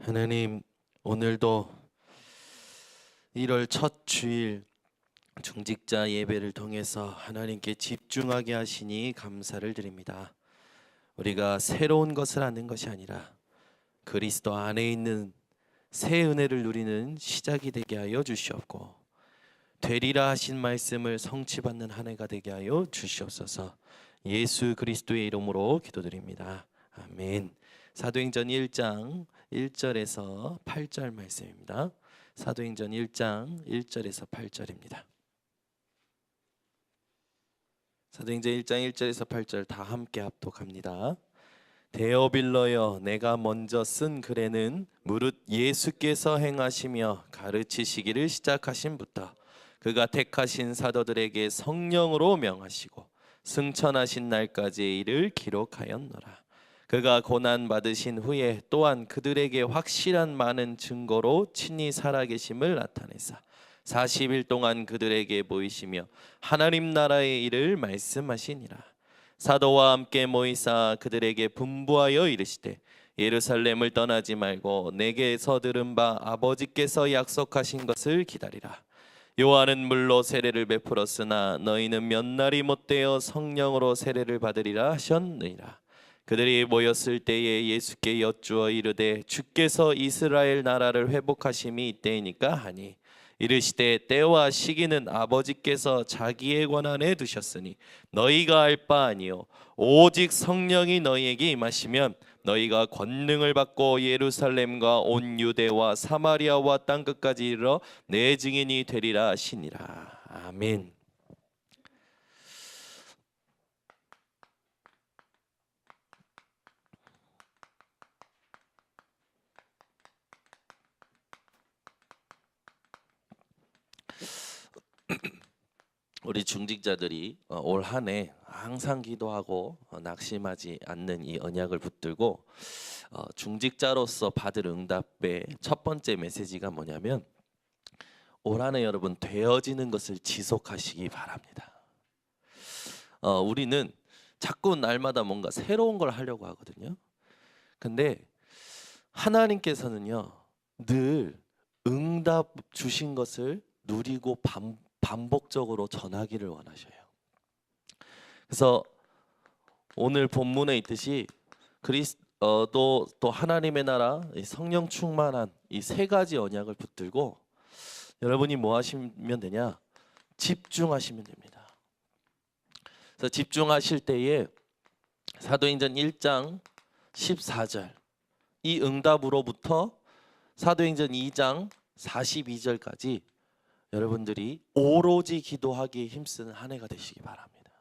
하나님, 오늘도 1월 첫 주일 중직자 예배를 통해서 하나님께 집중하게 하시니 감사를 드립니다. 우리가 새로운 것을 아는 것이 아니라 그리스도 안에 있는 새 은혜를 누리는 시작이 되게 하여 주시옵고, 되리라 하신 말씀을 성취받는 한 해가 되게 하여 주시옵소서. 예수 그리스도의 이름으로 기도드립니다. 아멘. 사도행전 1장 1절에서 8절 말씀입니다. 사도행전 1장 1절에서 8절입니다. 사도행전 1장 1절에서 8절 다 함께 합독합니다. 데오빌러여, 내가 먼저 쓴 글에는 무릇 예수께서 행하시며 가르치시기를 시작하신부터 그가 택하신 사도들에게 성령으로 명하시고 승천하신 날까지의 일을 기록하였노라. 그가 고난 받으신 후에 또한 그들에게 확실한 많은 증거로 친히 살아계심을 나타내사 40일 동안 그들에게 보이시며 하나님 나라의 일을 말씀하시니라. 사도와 함께 모이사 그들에게 분부하여 이르시되, 예루살렘을 떠나지 말고 내게서 들은 바 아버지께서 약속하신 것을 기다리라. 요한은 물로 세례를 베풀었으나 너희는 몇 날이 못되어 성령으로 세례를 받으리라 하셨느니라. 그들이 모였을 때에 예수께 여쭈어 이르되, 주께서 이스라엘 나라를 회복하심이 이때이니까 하니, 이르시되 때와 시기는 아버지께서 자기의 권한에 두셨으니 너희가 알 바 아니요 오직 성령이 너희에게 임하시면 너희가 권능을 받고 예루살렘과 온 유대와 사마리아와 땅끝까지 이르러 내 증인이 되리라 하시니라. 아멘. 우리 중직자들이 올 한 해 항상 기도하고 낙심하지 않는 이 언약을 붙들고 중직자로서 받을 응답의 첫 번째 메시지가 뭐냐면, 올 한 해 여러분 되어지는 것을 지속하시기 바랍니다. 우리는 자꾸 날마다 뭔가 새로운 걸 하려고 하거든요. 근데 하나님께서는요, 늘 응답 주신 것을 누리고 반복적으로 전하기를 원하셔요. 그래서 오늘 본문에 있듯이 또 하나님의 나라, 성령 충만한 이 세 가지 언약을 붙들고 여러분이 뭐 하시면 되냐? 집중하시면 됩니다. 그래서 집중하실 때에 사도행전 1장 14절 이 응답으로부터 사도행전 2장 42절까지 여러분들이 오로지 기도하기에 힘쓰는 한 해가 되시기 바랍니다.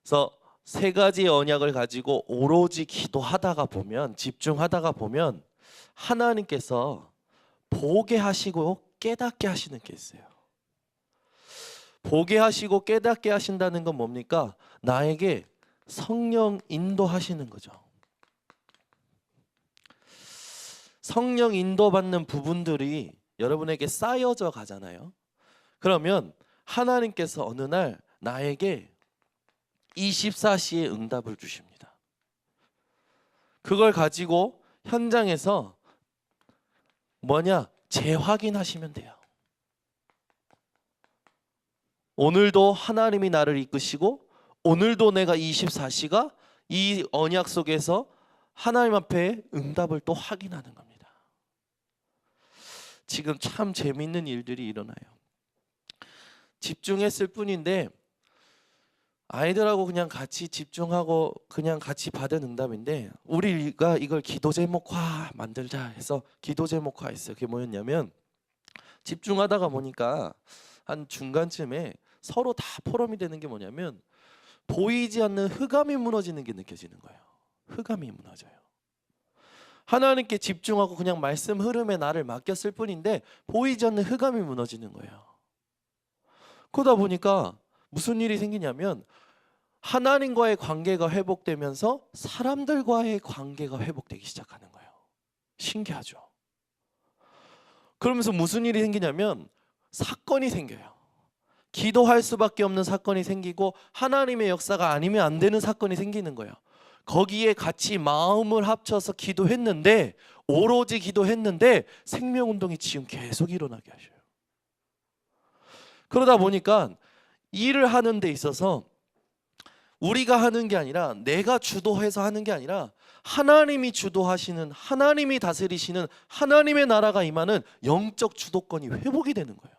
그래서 세 가지 언약을 가지고 오로지 기도하다가 보면, 집중하다가 보면 하나님께서 보게 하시고 깨닫게 하시는 게 있어요. 보게 하시고 깨닫게 하신다는 건 뭡니까? 나에게 성령 인도하시는 거죠. 성령 인도받는 부분들이 여러분에게 쌓여져 가잖아요. 그러면 하나님께서 어느 날 나에게 24시의 응답을 주십니다. 그걸 가지고 현장에서 재확인하시면 돼요. 오늘도 하나님이 나를 이끄시고 오늘도 내가 24시가 이 언약 속에서 하나님 앞에 응답을 또 확인하는 겁니다. 지금 참 재밌는 일들이 일어나요. 집중했을 뿐인데 아이들하고 그냥 같이 집중하고 그냥 같이 받은 응답인데, 우리가 이걸 기도 제목화 만들자 해서 기도 제목화 했어요. 그게 뭐였냐면, 집중하다가 보니까 한 중간쯤에 서로 다 포럼이 되는 게 뭐냐면, 보이지 않는 흑암이 무너지는 게 느껴지는 거예요. 흑암이 무너져요. 하나님께 집중하고 그냥 말씀 흐름에 나를 맡겼을 뿐인데 보이지 않는 흑암이 무너지는 거예요. 그러다 보니까 무슨 일이 생기냐면, 하나님과의 관계가 회복되면서 사람들과의 관계가 회복되기 시작하는 거예요. 신기하죠? 그러면서 무슨 일이 생기냐면 사건이 생겨요. 기도할 수밖에 없는 사건이 생기고 하나님의 역사가 아니면 안 되는 사건이 생기는 거예요. 거기에 같이 마음을 합쳐서 기도했는데, 오로지 기도했는데 생명운동이 지금 계속 일어나게 하셔요. 그러다 보니까 일을 하는 데 있어서 우리가 하는 게 아니라, 내가 주도해서 하는 게 아니라 하나님이 주도하시는, 하나님이 다스리시는 하나님의 나라가 임하는 영적 주도권이 회복이 되는 거예요.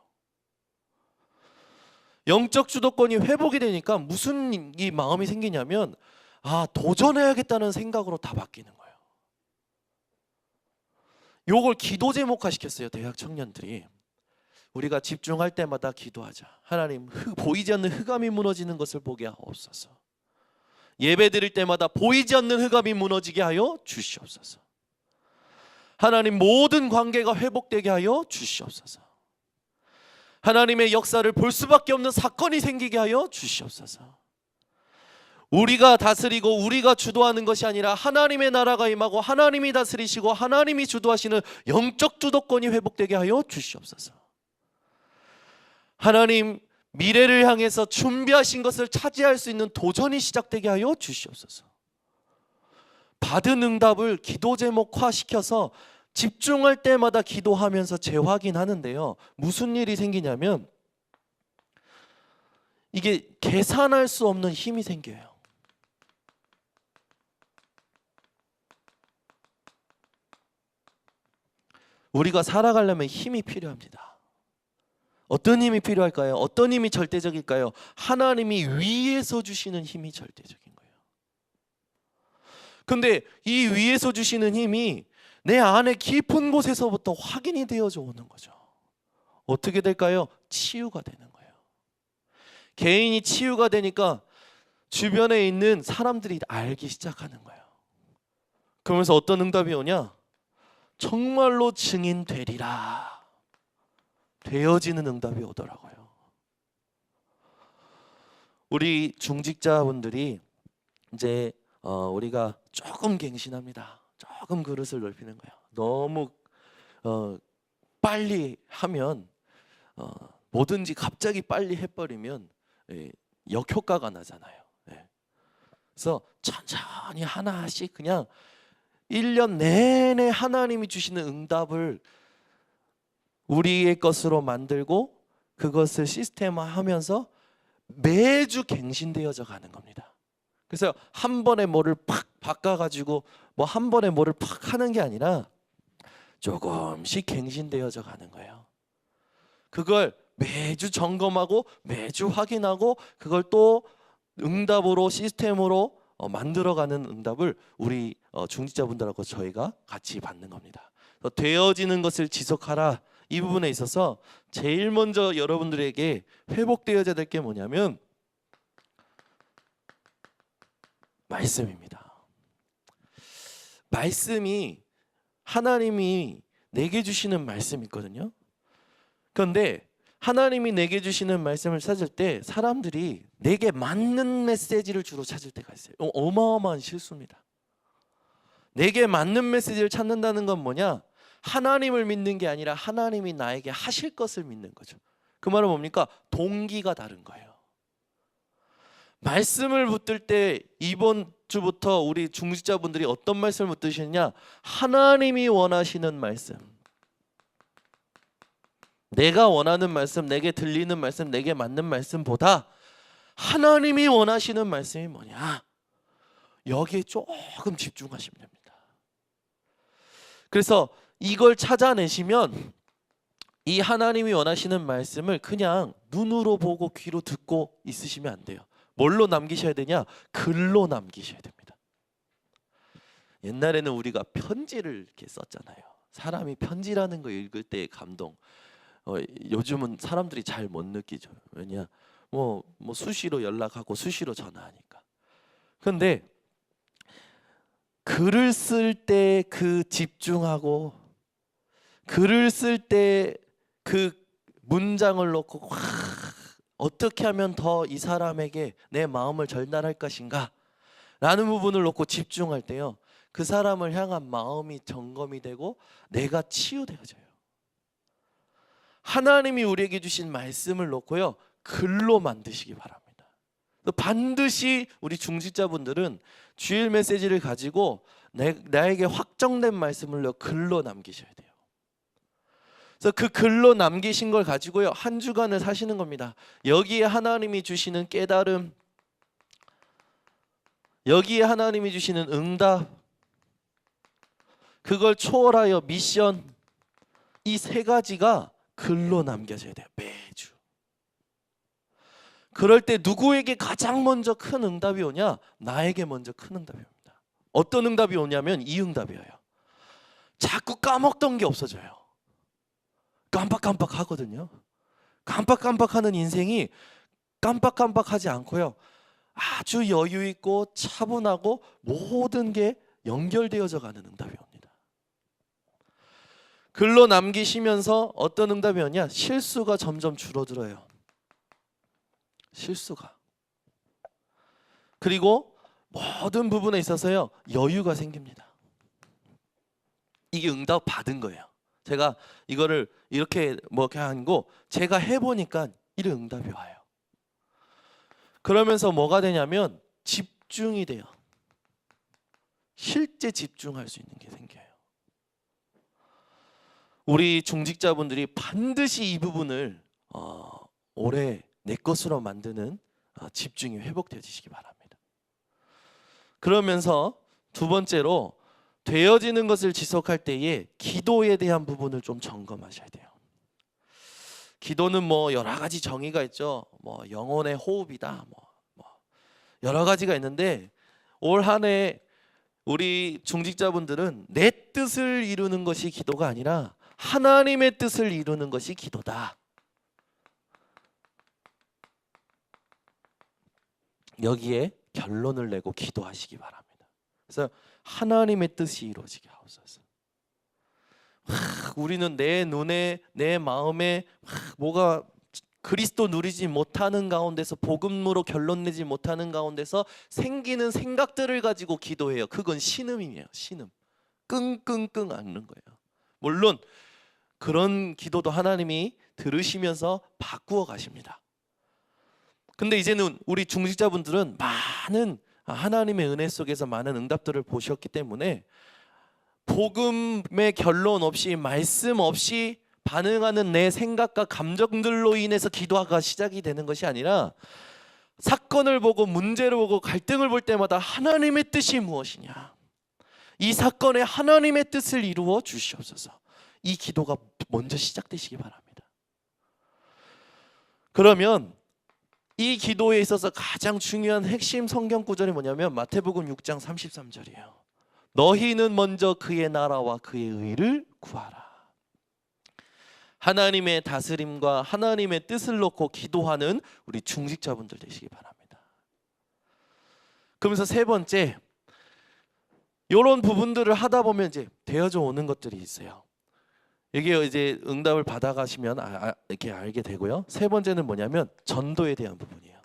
영적 주도권이 회복이 되니까 무슨 이 마음이 생기냐면, 도전해야겠다는 생각으로 다 바뀌는 거예요. 요걸 기도 제목화 시켰어요. 대학 청년들이. 우리가 집중할 때마다 기도하자. 하나님, 보이지 않는 흑암이 무너지는 것을 보게 하옵소서. 예배 드릴 때마다 보이지 않는 흑암이 무너지게 하여 주시옵소서. 하나님, 모든 관계가 회복되게 하여 주시옵소서. 하나님의 역사를 볼 수밖에 없는 사건이 생기게 하여 주시옵소서. 우리가 다스리고 우리가 주도하는 것이 아니라 하나님의 나라가 임하고 하나님이 다스리시고 하나님이 주도하시는 영적 주도권이 회복되게 하여 주시옵소서. 하나님, 미래를 향해서 준비하신 것을 차지할 수 있는 도전이 시작되게 하여 주시옵소서. 받은 응답을 기도 제목화 시켜서 집중할 때마다 기도하면서 재확인하는데요, 무슨 일이 생기냐면 이게 계산할 수 없는 힘이 생겨요. 우리가 살아가려면 힘이 필요합니다. 어떤 힘이 필요할까요? 어떤 힘이 절대적일까요? 하나님이 위에서 주시는 힘이 절대적인 거예요. 근데 이 위에서 주시는 힘이 내 안에 깊은 곳에서부터 확인이 되어져 오는 거죠. 어떻게 될까요? 치유가 되는 거예요. 개인이 치유가 되니까 주변에 있는 사람들이 알기 시작하는 거예요. 그러면서 어떤 응답이 오냐? 정말로 증인 되리라. 되어지는 응답이 오더라고요. 우리 중직자분들이 이제 우리가 조금 갱신합니다. 조금 그릇을 넓히는 거예요. 너무 빨리 하면 뭐든지 갑자기 빨리 해버리면 역효과가 나잖아요. 그래서 천천히 하나씩 그냥 1년 내내 하나님이 주시는 응답을 우리의 것으로 만들고 그것을 시스템화하면서 매주 갱신되어져 가는 겁니다. 그래서 한 번에 뭐를 팍 바꿔가지고 뭐 한 번에 뭐를 팍 하는 게 아니라 조금씩 갱신되어져 가는 거예요. 그걸 매주 점검하고 매주 확인하고 그걸 또 응답으로 시스템으로 만들어가는 응답을 우리 중직자분들하고 저희가 같이 받는 겁니다. 되어지는 것을 지속하라. 이 부분에 있어서 제일 먼저 여러분들에게 회복되어야 될 게 뭐냐면 말씀입니다. 말씀이 하나님이 내게 주시는 말씀이 있거든요. 그런데 하나님이 내게 주시는 말씀을 찾을 때 사람들이 내게 맞는 메시지를 주로 찾을 때가 있어요. 어마어마한 실수입니다. 내게 맞는 메시지를 찾는다는 건 뭐냐? 하나님을 믿는 게 아니라 하나님이 나에게 하실 것을 믿는 거죠. 그 말은 뭡니까? 동기가 다른 거예요. 말씀을 붙들 때 이번 주부터 우리 중직자분들이 어떤 말씀을 붙드시느냐? 하나님이 원하시는 말씀, 내가 원하는 말씀, 내게 들리는 말씀, 내게 맞는 말씀보다 하나님이 원하시는 말씀이 뭐냐? 여기에 조금 집중하시면 됩니다. 그래서 이걸 찾아내시면 이 하나님이 원하시는 말씀을 그냥 눈으로 보고 귀로 듣고 있으시면 안 돼요. 뭘로 남기셔야 되냐? 글로 남기셔야 됩니다. 옛날에는 우리가 편지를 이렇게 썼잖아요. 사람이 편지라는 거 읽을 때의 감동, 요즘은 사람들이 잘 못 느끼죠. 왜냐? 뭐 수시로 연락하고 수시로 전화하니까. 그런데 글을 쓸 때 그 집중하고 글을 쓸 때 그 문장을 놓고 어떻게 하면 더 이 사람에게 내 마음을 전달할 것인가 라는 부분을 놓고 집중할 때요, 그 사람을 향한 마음이 점검이 되고 내가 치유되어져요. 하나님이 우리에게 주신 말씀을 놓고요, 글로 만드시기 바랍니다. 반드시 우리 중직자분들은 주일 메시지를 가지고 나에게 확정된 말씀을 글로 남기셔야 돼요. 그래서 그 글로 남기신 걸 가지고요, 한 주간을 사시는 겁니다. 여기에 하나님이 주시는 깨달음, 여기에 하나님이 주시는 응답, 그걸 초월하여 미션, 이 세 가지가 글로 남겨져야 돼요. 매주. 그럴 때 누구에게 가장 먼저 큰 응답이 오냐? 나에게 먼저 큰 응답이 옵니다. 어떤 응답이 오냐면 이 응답이에요. 자꾸 까먹던 게 없어져요. 깜빡깜빡 하거든요. 깜빡깜빡하는 인생이 깜빡깜빡하지 않고요, 아주 여유 있고 차분하고 모든 게 연결되어져 가는 응답이 옵니다. 글로 남기시면서 어떤 응답이 오냐? 실수가 점점 줄어들어요. 실수가. 그리고 모든 부분에 있어서요, 여유가 생깁니다. 이게 응답 받은 거예요. 제가 이거를 이렇게 아니고 제가 해보니까 이런 응답이 와요. 그러면서 뭐가 되냐면 집중이 돼요. 실제 집중할 수 있는 게 생겨요. 우리 중직자분들이 반드시 이 부분을 올해 내 것으로 만드는 집중이 회복되어지시기 바랍니다. 그러면서 두 번째로, 되어지는 것을 지속할 때에 기도에 대한 부분을 좀 점검하셔야 돼요. 기도는 여러 가지 정의가 있죠. 영혼의 호흡이다, 여러 가지가 있는데, 올 한 해 우리 중직자분들은 내 뜻을 이루는 것이 기도가 아니라 하나님의 뜻을 이루는 것이 기도다. 여기에 결론을 내고 기도하시기 바랍니다. 그래서 하나님의 뜻이 이루어지게 하옵소서. 우리는 내 눈에, 내 마음에 뭐가 그리스도 누리지 못하는 가운데서, 복음으로 결론 내지 못하는 가운데서 생기는 생각들을 가지고 기도해요. 그건 신음이에요. 신음. 끙끙끙 앓는 거예요. 물론 그런 기도도 하나님이 들으시면서 바꾸어 가십니다. 근데 이제는 우리 중직자분들은 많은 하나님의 은혜 속에서 많은 응답들을 보셨기 때문에 복음의 결론 없이, 말씀 없이 반응하는 내 생각과 감정들로 인해서 기도가 시작이 되는 것이 아니라, 사건을 보고 문제를 보고 갈등을 볼 때마다 하나님의 뜻이 무엇이냐, 이 사건에 하나님의 뜻을 이루어 주시옵소서, 이 기도가 먼저 시작되시기 바랍니다. 그러면 이 기도에 있어서 가장 중요한 핵심 성경 구절이 뭐냐면 마태복음 6장 33절이에요. 너희는 먼저 그의 나라와 그의 의를 구하라. 하나님의 다스림과 하나님의 뜻을 놓고 기도하는 우리 중직자분들 되시기 바랍니다. 그러면서 세 번째, 이런 부분들을 하다 보면 이제 되어져 오는 것들이 있어요. 이게 이제 응답을 받아가시면 이렇게 알게 되고요. 세 번째는 뭐냐면 전도에 대한 부분이에요.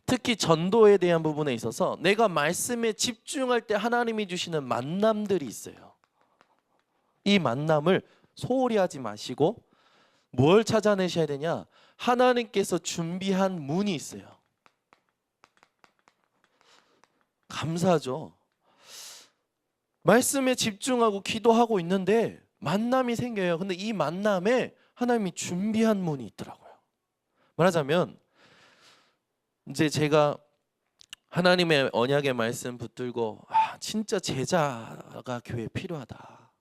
특히 전도에 대한 부분에 있어서 내가 말씀에 집중할 때 하나님이 주시는 만남들이 있어요. 이 만남을 소홀히 하지 마시고 뭘 찾아내셔야 되냐? 하나님께서 준비한 문이 있어요. 감사하죠. 말씀에 집중하고 기도하고 있는데 만남이 생겨요. 근데 이 만남에 하나님이 준비한 문이 있더라고요. 말하자면 이제 제가 하나님의 언약의 말씀 붙들고 진짜 제자가 교회에 필요하다.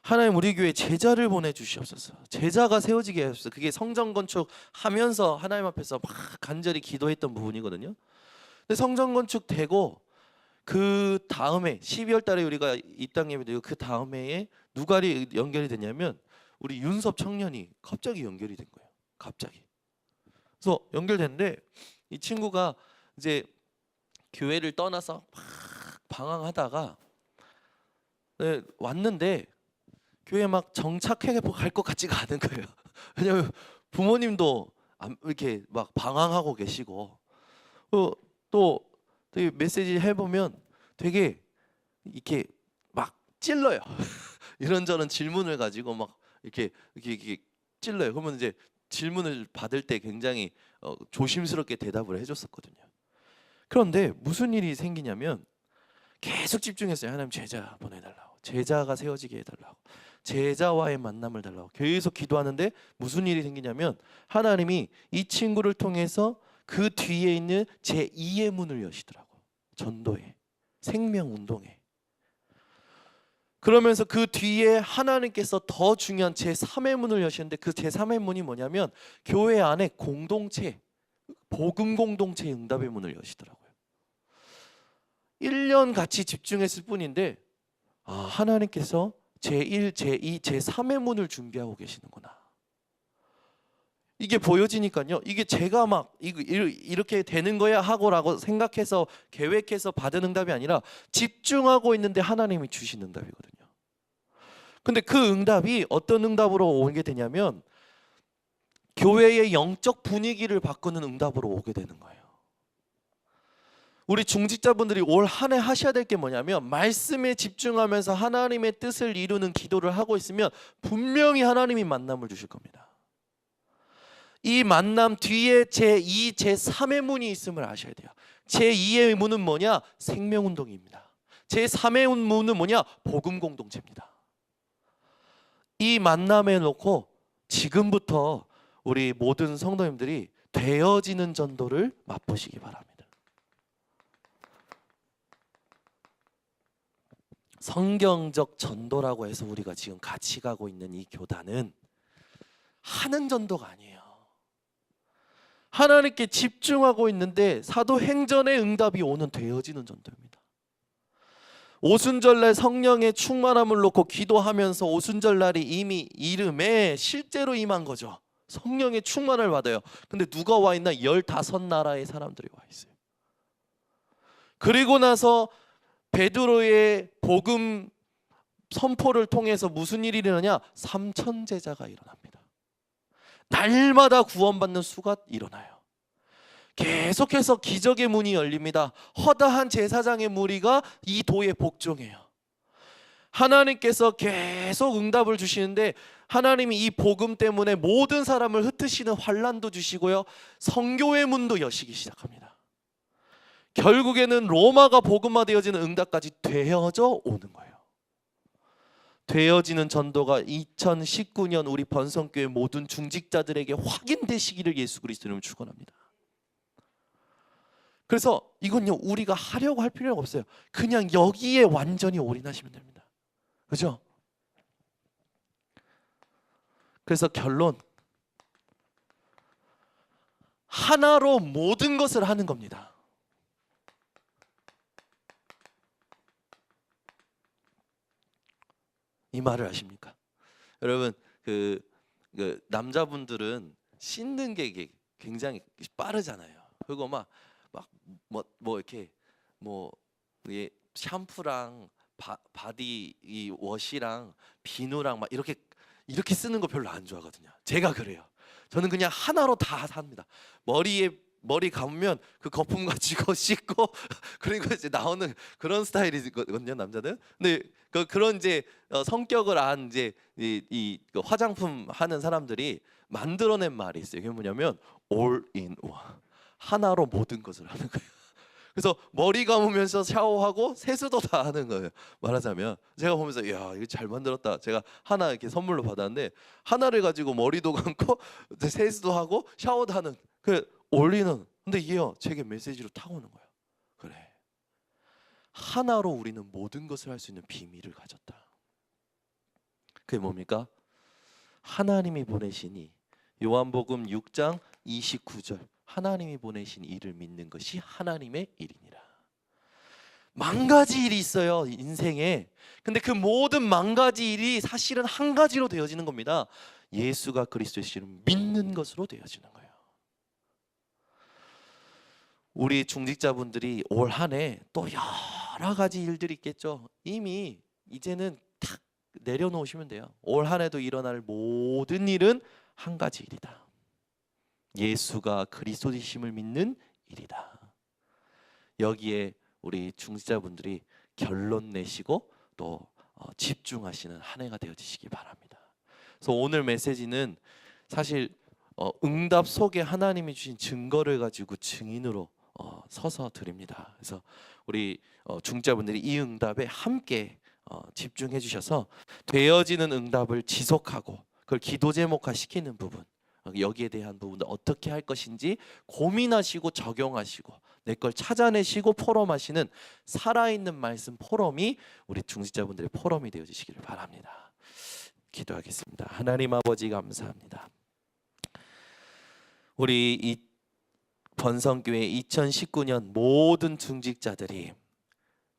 하나님 우리 교회에 제자를 보내주시옵소서. 제자가 세워지게 하옵소서. 그게 성전 건축하면서 하나님 앞에서 막 간절히 기도했던 부분이거든요. 근데 성전 건축 되고 그 다음에 12월 달에 우리가 이 땅 예배드리고 그 다음 해에 누가 연결이 됐냐면 우리 윤섭 청년이 갑자기 연결이 된 거예요. 갑자기. 그래서 연결됐는데 이 친구가 이제 교회를 떠나서 막 방황하다가 왔는데 교회에 막 정착해 갈 것 같지가 않은 거예요. 왜냐면 부모님도 이렇게 막 방황하고 계시고 또 메시지 해보면 되게 이렇게 막 찔러요. 이런저런 질문을 가지고 막 이렇게 찔러요. 그러면 이제 질문을 받을 때 굉장히 조심스럽게 대답을 해줬었거든요. 그런데 무슨 일이 생기냐면 계속 집중했어요. 하나님 제자 보내달라고, 제자가 세워지게 해달라고, 제자와의 만남을 달라고 계속 기도하는데 무슨 일이 생기냐면 하나님이 이 친구를 통해서 그 뒤에 있는 제2의 문을 여시더라고요. 전도회, 생명운동회. 그러면서 그 뒤에 하나님께서 더 중요한 제3의 문을 여시는데 그 제3의 문이 뭐냐면 교회 안에 공동체, 복음 공동체의 응답의 문을 여시더라고요. 1년 같이 집중했을 뿐인데 하나님께서 제1, 제2, 제3의 문을 준비하고 계시는구나. 이게 보여지니까요. 이게 제가 막 이렇게 되는 거야 하고라고 생각해서 계획해서 받은 응답이 아니라 집중하고 있는데 하나님이 주신 응답이거든요. 근데 그 응답이 어떤 응답으로 오게 되냐면 교회의 영적 분위기를 바꾸는 응답으로 오게 되는 거예요. 우리 중직자분들이 올 한 해 하셔야 될 게 뭐냐면 말씀에 집중하면서 하나님의 뜻을 이루는 기도를 하고 있으면 분명히 하나님이 만남을 주실 겁니다. 이 만남 뒤에 제2, 제3의 문이 있음을 아셔야 돼요. 제2의 문은 뭐냐? 생명운동입니다. 제3의 문은 뭐냐? 복음 공동체입니다. 이 만남에 놓고 지금부터 우리 모든 성도님들이 되어지는 전도를 맛보시기 바랍니다. 성경적 전도라고 해서 우리가 지금 같이 가고 있는 이 교단은 하는 전도가 아니에요. 하나님께 집중하고 있는데 사도행전의 응답이 오는 되어지는 전도입니다. 오순절날 성령의 충만함을 놓고 기도하면서 오순절날이 이미 이름에 실제로 임한 거죠. 성령의 충만을 받아요. 근데 누가 와 있나? 15나라의 사람들이 와 있어요. 그리고 나서 베드로의 복음 선포를 통해서 무슨 일이 일어나냐? 3,000 제자가 일어납니다. 날마다 구원받는 수가 일어나요. 계속해서 기적의 문이 열립니다. 허다한 제사장의 무리가 이 도에 복종해요. 하나님께서 계속 응답을 주시는데 하나님이 이 복음 때문에 모든 사람을 흩으시는 환난도 주시고요, 성교의 문도 여시기 시작합니다. 결국에는 로마가 복음화되어지는 응답까지 되어져 오는 거예요. 되어지는 전도가 2019년 우리 번성교회 모든 중직자들에게 확인되시기를 예수 그리스도 이름으로 축원합니다. 그래서 이건요, 우리가 하려고 할 필요가 없어요. 그냥 여기에 완전히 올인하시면 됩니다. 그죠? 그래서 결론, 하나로 모든 것을 하는 겁니다. 이 말을 아십니까? 여러분, 그 남자분들은 씻는 게 굉장히 빠르잖아요. 그리고 이렇게 샴푸랑 바디 이 워시랑 비누랑 막 이렇게 쓰는 거 별로 안 좋아하거든요. 제가 그래요. 저는 그냥 하나로 다 삽니다. 머리 감으면 그 거품 가지고 씻고 그리고 이제 나오는 그런 스타일이거든요, 남자는. 근데 그런 이제 성격을 안 이제 이 화장품 하는 사람들이 만들어낸 말이 있어요. 그게 뭐냐면 all in one. 하나로 모든 것을 하는 거예요. 그래서 머리 감으면서 샤워하고 세수도 다 하는 거예요. 말하자면 제가 보면서 야, 이거 잘 만들었다. 제가 하나 이렇게 선물로 받았는데 하나를 가지고 머리도 감고 세수도 하고 샤워도 하는 그 올리는. 근데 이게요, 제게 메시지로 타오는 거예요. 그래, 하나로 우리는 모든 것을 할 수 있는 비밀을 가졌다. 그게 뭡니까? 하나님이 보내시니, 요한복음 6장 29절, 하나님이 보내신 이를 믿는 것이 하나님의 일이니라. 만 가지 일이 있어요, 인생에. 근데 그 모든 만 가지 일이 사실은 한 가지로 되어지는 겁니다. 예수가 그리스도이심을 믿는 것으로 되어지는 거예요. 우리 중직자분들이 올 한 해 또 여러 가지 일들이 있겠죠. 이미 이제는 탁 내려놓으시면 돼요. 올 한 해도 일어날 모든 일은 한 가지 일이다. 예수가 그리스도이심을 믿는 일이다. 여기에 우리 중직자분들이 결론 내시고 또 집중하시는 한 해가 되어지시기 바랍니다. 그래서 오늘 메시지는 사실 응답 속에 하나님이 주신 증거를 가지고 증인으로 서서 드립니다. 그래서 우리 중자분들이 이 응답에 함께 집중해 주셔서 되어지는 응답을 지속하고 그걸 기도 제목화 시키는 부분, 여기에 대한 부분들 어떻게 할 것인지 고민하시고 적용하시고 내 걸 찾아내시고 포럼하시는 살아있는 말씀 포럼이 우리 중직자분들의 포럼이 되어주시기를 바랍니다. 기도하겠습니다. 하나님 아버지 감사합니다. 우리 이 번성교회 2019년 모든 중직자들이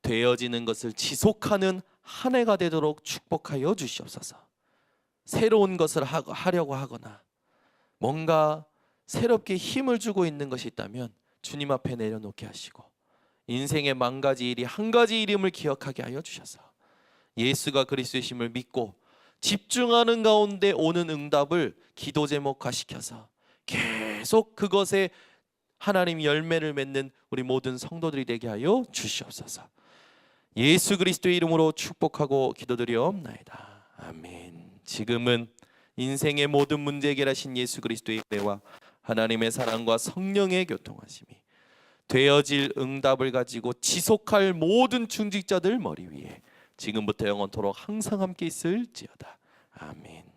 되어지는 것을 지속하는 한 해가 되도록 축복하여 주시옵소서. 새로운 것을 하려고 하거나 뭔가 새롭게 힘을 주고 있는 것이 있다면 주님 앞에 내려놓게 하시고 인생의 만 가지 일이 한 가지 이름을 기억하게 하여 주셔서 예수가 그리스도이심을 믿고 집중하는 가운데 오는 응답을 기도 제목화시켜서 계속 그것에 하나님 열매를 맺는 우리 모든 성도들이 되게 하여 주시옵소서. 예수 그리스도의 이름으로 축복하고 기도드리옵나이다. 아멘. 지금은 인생의 모든 문제 해결하신 예수 그리스도의 은혜와 하나님의 사랑과 성령의 교통하심이 되어질 응답을 가지고 지속할 모든 중직자들 머리 위에 지금부터 영원토록 항상 함께 있을지어다. 아멘.